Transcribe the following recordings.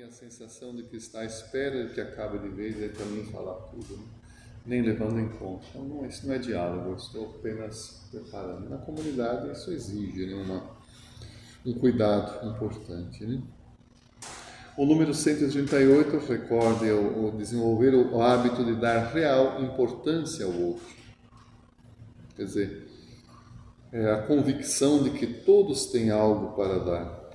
a sensação de que está à espera de que acabe de vez e também falar tudo, né? Nem levando em conta. Então, não, isso não é diálogo, eu estou apenas preparando. Na comunidade, isso exige, né, um cuidado importante. Né? O número 138 recorda o desenvolver o hábito de dar real importância ao outro. Quer dizer, é a convicção de que todos têm algo para dar.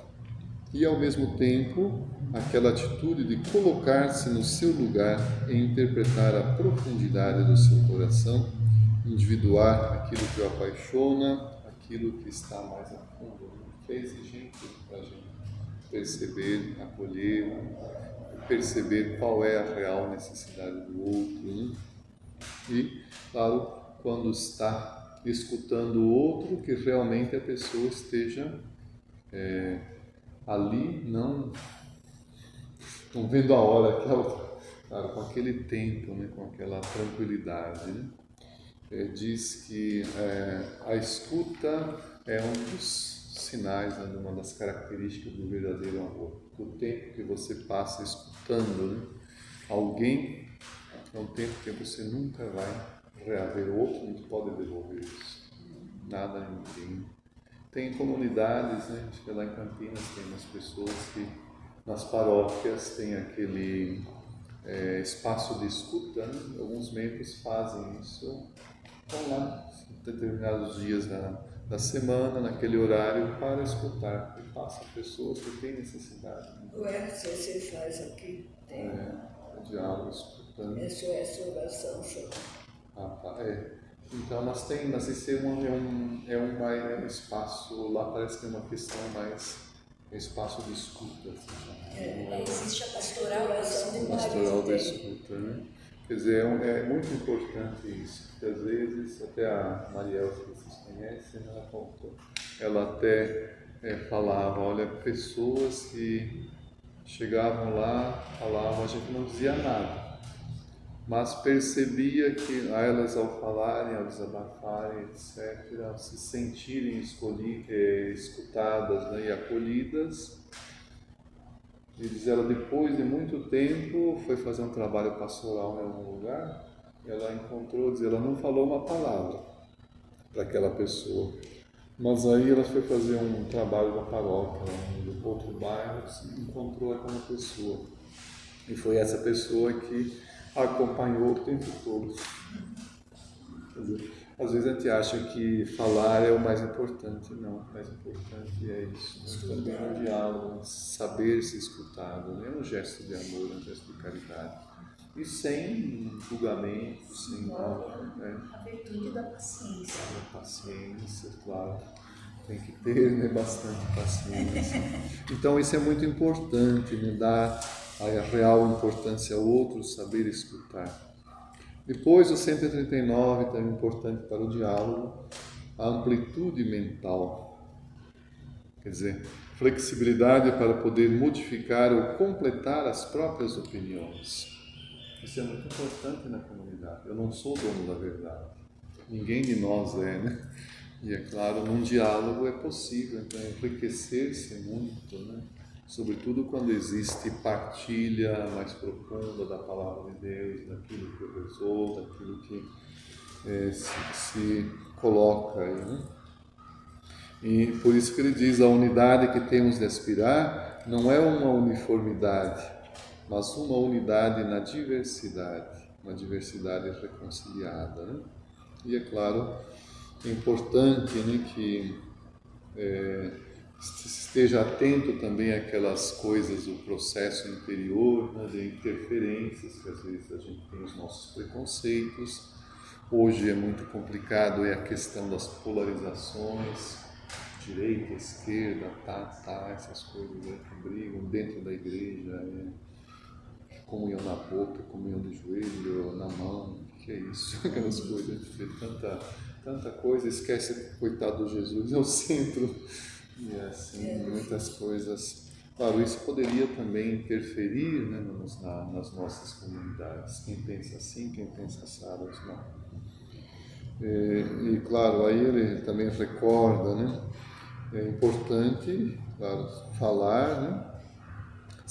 E, ao mesmo tempo, aquela atitude de colocar-se no seu lugar e interpretar a profundidade do seu coração, individuar aquilo que o apaixona, aquilo que está mais a fundo, que é exigente para a gente perceber, acolher, perceber qual é a real necessidade do outro, né? E, claro, quando está escutando o outro, que realmente a pessoa esteja ali, não vendo a hora, claro, com aquele tempo, né, com aquela tranquilidade. Né? Diz que a escuta é um dos sinais, né, uma das características do verdadeiro amor. O tempo que você passa escutando, né, alguém é um tempo que você nunca vai reaver. O outro não pode devolver isso. Nada a ninguém. Tem comunidades, né? Acho que lá em Campinas tem umas pessoas que nas paróquias tem aquele espaço de escuta, né? Alguns membros fazem isso, estão lá determinados dias da semana, naquele horário, para escutar, e passa pessoas que têm necessidade. Né? O RCC faz aqui, tem. Diálogo, escutando. Essa oração chama. Tá. Então, mas esse é um espaço, lá parece que é uma questão mais, espaço de escuta. Existe a pastoral da pastoral da escuta, né? Quer dizer, é muito importante isso, porque às vezes, até a Mariel, que vocês conhecem, ela contou, ela até falava, olha, pessoas que chegavam lá, falavam, a gente não dizia nada, mas percebia que elas, ao falarem, ao desabafarem, etc., ao se sentirem escutadas, né, e acolhidas, e diz ela, depois de muito tempo, foi fazer um trabalho pastoral em algum lugar, ela encontrou, diz, ela não falou uma palavra para aquela pessoa, mas aí ela foi fazer um trabalho na paróquia, em outro bairro, encontrou aquela pessoa, e foi essa pessoa que a acompanhou o tempo todo. Quer dizer, às vezes a gente acha que falar é o mais importante. Não, o mais importante é isso. Né? Também no diálogo, saber se escutado. Né? É um gesto de amor, um gesto de caridade. E sem julgamento, sem nada. Né? A virtude da paciência. A paciência, claro. Tem que ter, né, bastante paciência. Então isso é muito importante, né? Dar a real importância ao outro, saber escutar. Depois, o 139, também importante para o diálogo, a amplitude mental. Quer dizer, flexibilidade para poder modificar ou completar as próprias opiniões. Isso é muito importante na comunidade. Eu não sou dono da verdade. Ninguém de nós é, né? E é claro, num diálogo é possível, então, enriquecer-se muito, né? Sobretudo quando existe partilha mais profunda da palavra de Deus, daquilo que rezou, daquilo que se coloca aí, né? E por isso que ele diz, a unidade que temos de aspirar não é uma uniformidade, mas uma unidade na diversidade, uma diversidade reconciliada, né? E é claro, é importante, né, que esteja atento também àquelas coisas do processo interior, né, de interferências, que às vezes a gente tem os nossos preconceitos. Hoje é muito complicado, é a questão das polarizações, direita, esquerda, essas coisas, né, que brigam dentro da igreja, comunhão na boca, comunhão do joelho, na mão, o que é isso? Aquelas coisas, a gente vê tanta coisa, esquece que, coitado de Jesus, é o centro. E assim, muitas coisas. Claro, isso poderia também interferir, né, nas nossas comunidades. Quem pensa assim, quem pensa assado, não. E claro, aí ele também recorda, né? É importante, claro, falar, né?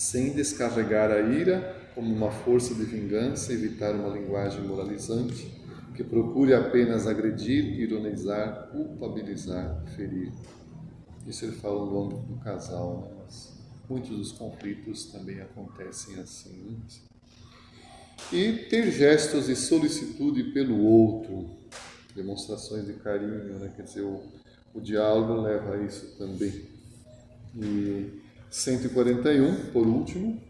sem descarregar a ira como uma força de vingança, evitar uma linguagem moralizante que procure apenas agredir, ironizar, culpabilizar, ferir. Isso ele fala no âmbito do casal, né? Mas muitos dos conflitos também acontecem assim, né? E ter gestos de solicitude pelo outro, demonstrações de carinho, né? Quer dizer, o diálogo leva a isso também. E 141, por último,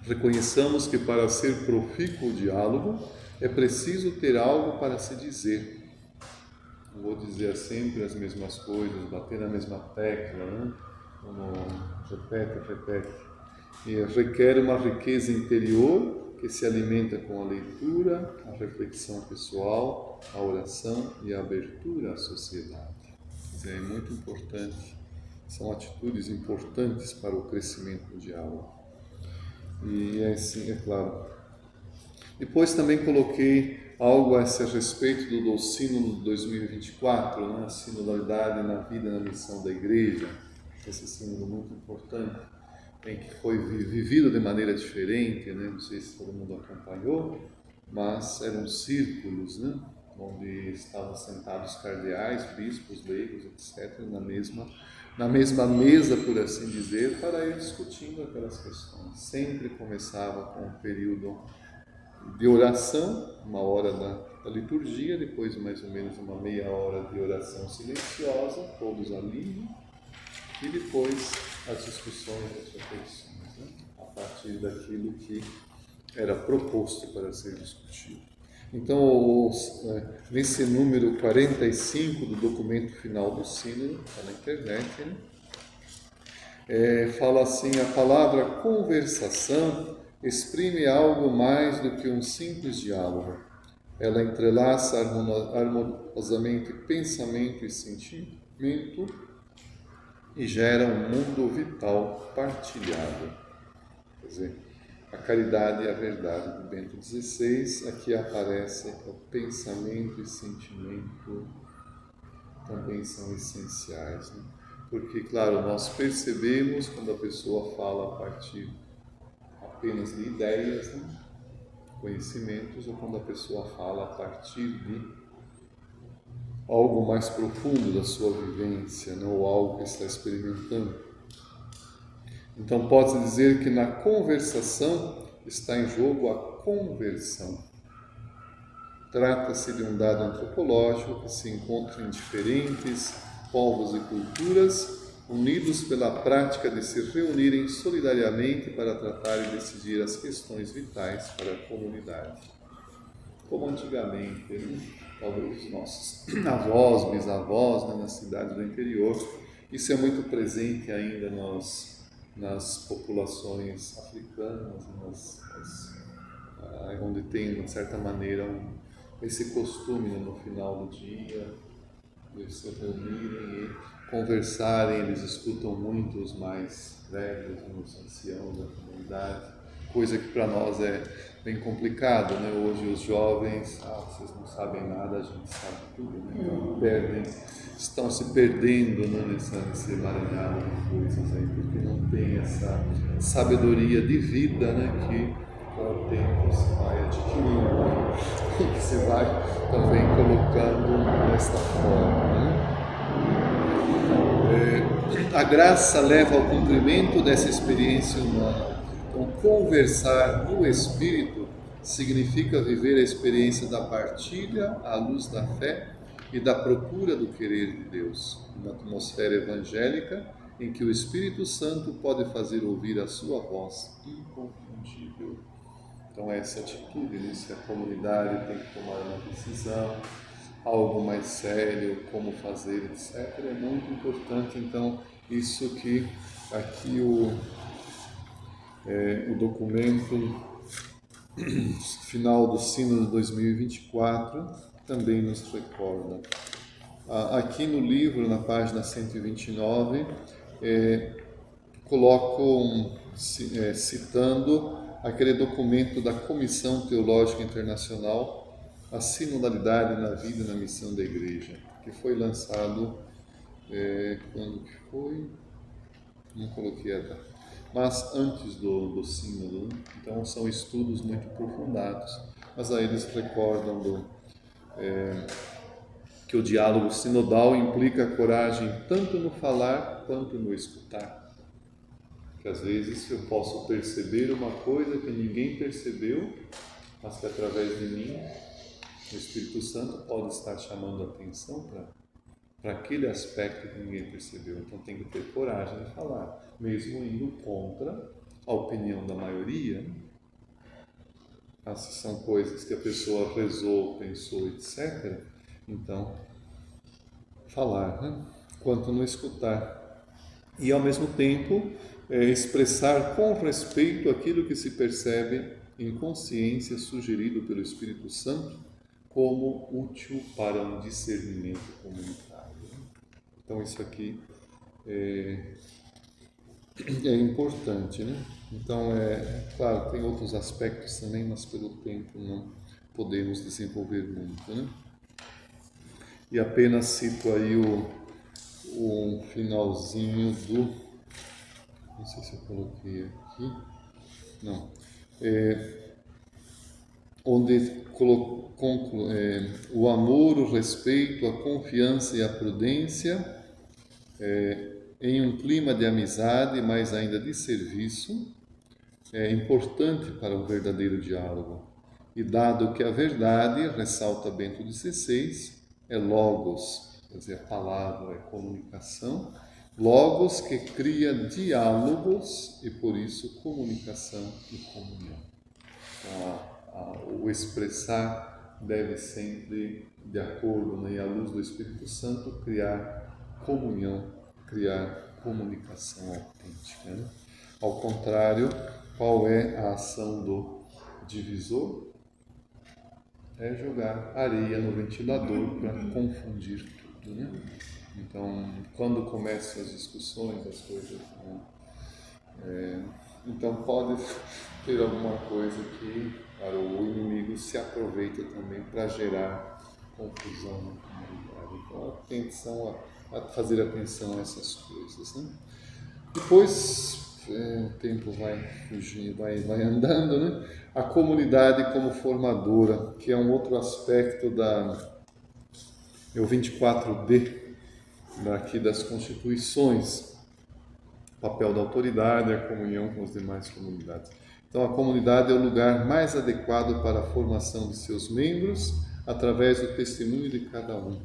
reconheçamos que para ser profícuo o diálogo é preciso ter algo para se dizer. Não vou dizer sempre as mesmas coisas, bater na mesma tecla, né? Como repete. E requer uma riqueza interior que se alimenta com a leitura, a reflexão pessoal, a oração e a abertura à sociedade. Quer dizer, é muito importante, são atitudes importantes para o crescimento do diálogo. E é assim, é claro. Depois também coloquei algo a esse respeito do Sínodo de 2024, né? A sinodalidade na vida e na missão da Igreja. Esse sínodo muito importante, em que foi vivido de maneira diferente, né? Não sei se todo mundo acompanhou, mas eram círculos, né? Onde estavam sentados cardeais, bispos, leigos, etc., na mesma mesa, por assim dizer, para ir discutindo aquelas questões. Sempre começava com um período de oração, uma hora da liturgia, depois mais ou menos uma meia hora de oração silenciosa, todos ali, e depois as discussões, as reflexões, né? A partir daquilo que era proposto para ser discutido. Então, nesse número 45 do documento final do Sínodo, está na internet, né? Fala assim: a palavra conversação exprime algo mais do que um simples diálogo. Ela entrelaça harmoniosamente pensamento e sentimento e gera um mundo vital partilhado. Quer dizer, a caridade e a verdade do Bento XVI, aqui aparece o pensamento e sentimento também são essenciais, né? Porque, claro, nós percebemos quando a pessoa fala a partir apenas de ideias, né? Conhecimentos, ou quando a pessoa fala a partir de algo mais profundo da sua vivência, né? Ou algo que está experimentando. Então pode-se dizer que na conversação está em jogo a conversão. Trata-se de um dado antropológico que se encontra em diferentes povos e culturas, unidos pela prática de se reunirem solidariamente para tratar e decidir as questões vitais para a comunidade. Como antigamente, né? Talvez os nossos avós, bisavós, né? Nas cidades do interior, isso é muito presente ainda nas populações africanas, onde tem, de certa maneira, esse costume, né, no final do dia de se reunirem e conversarem. Eles escutam muito os mais velhos, os anciãos da comunidade, coisa que para nós é bem complicado, né? Hoje os jovens, vocês não sabem nada, a gente sabe tudo, né? Então estão se perdendo, né, nesse emaranhado de coisas aí, porque não tem essa sabedoria de vida, né, que com o tempo se vai adquirindo e que se vai também colocando desta forma, né? A graça leva ao cumprimento dessa experiência humana. Então, conversar no Espírito significa viver a experiência da partilha à luz da fé e da procura do querer de Deus, uma atmosfera evangélica em que o Espírito Santo pode fazer ouvir a sua voz inconfundível. Então, essa atitude, né? Se a comunidade tem que tomar uma decisão, algo mais sério, como fazer, etc., é muito importante. Então, isso que aqui o documento final do Sínodo de 2024 também nos recorda. Aqui no livro, na página 129, coloco, citando aquele documento da Comissão Teológica Internacional, a sinodalidade na vida e na missão da Igreja, que foi lançado, quando que foi? Não coloquei a data. mas antes do sínodo, né? Então são estudos muito aprofundados, mas aí eles recordam que o diálogo sinodal implica coragem tanto no falar quanto no escutar. Que às vezes eu posso perceber uma coisa que ninguém percebeu, mas que através de mim o Espírito Santo pode estar chamando a atenção para aquele aspecto que ninguém percebeu. Então tem que ter coragem de falar, mesmo indo contra a opinião da maioria. Mas se são coisas que a pessoa rezou, pensou, etc., então falar, né? Quanto no escutar. E ao mesmo tempo expressar com respeito aquilo que se percebe em consciência sugerido pelo Espírito Santo como útil para um discernimento comunitário. Então isso aqui é importante, né? Então claro, tem outros aspectos também, mas pelo tempo não podemos desenvolver muito, né? E apenas cito aí o finalzinho não sei se eu coloquei aqui, não, onde o amor, o respeito, a confiança e a prudência em um clima de amizade, mas ainda de serviço, é importante para o verdadeiro diálogo. E dado que a verdade, ressalta Bento XVI, é logos, quer dizer, a palavra é comunicação, logos que cria diálogos e, por isso, comunicação e comunhão. Então, o expressar deve sempre, de acordo, né, e à luz do Espírito Santo, criar comunhão, criar comunicação autêntica, né? Ao contrário, qual é a ação do divisor? É jogar areia no ventilador para confundir tudo, né? Então, quando começam as discussões, as coisas, né? Então pode ter alguma coisa que para o inimigo se aproveita também para gerar confusão na comunidade. Então, atenção a fazer atenção a essas coisas, né? Depois, o tempo vai fugir, vai andando, né? A comunidade como formadora, que é um outro aspecto é o 24D, daqui das constituições, o papel da autoridade, a comunhão com as demais comunidades. Então, a comunidade é o lugar mais adequado para a formação de seus membros, através do testemunho de cada um.